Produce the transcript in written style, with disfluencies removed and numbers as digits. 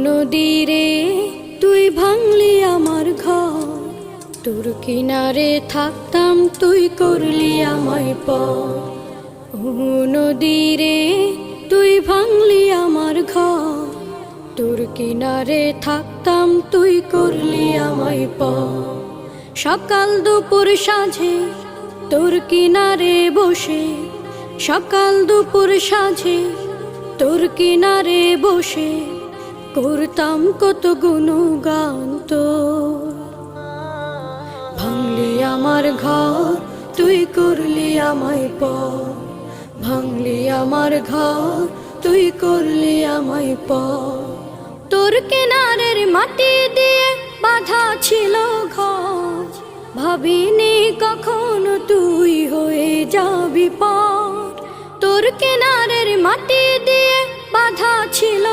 নদীরে তুই ভাঙলি আমার ঘর, তোর কিনারে থাকতাম তুই করলি আমায় পর। নদীরে তুই ভাঙলি আমার ঘর, তোর কিনারে থাকতাম তুই করলি আমায় পর। সকাল দুপুর সাঁঝে তোর কিনারে বসে, সকাল দুপুর সাঁঝে তোর কিনারে বসে করতাম কত গুণগান তোর। ভাঙলি আমার ঘর তুই করলি আমায় পর, ভাঙলি আমার ঘর তুই করলি আমায় পর। তোর কিনারের মাটি দিয়ে বাঁধা ছিল ঘর, ভাবিনি কখনো তুই হয়ে যাবি পর। তোর কিনারের মাটি দিয়ে বাঁধা ছিল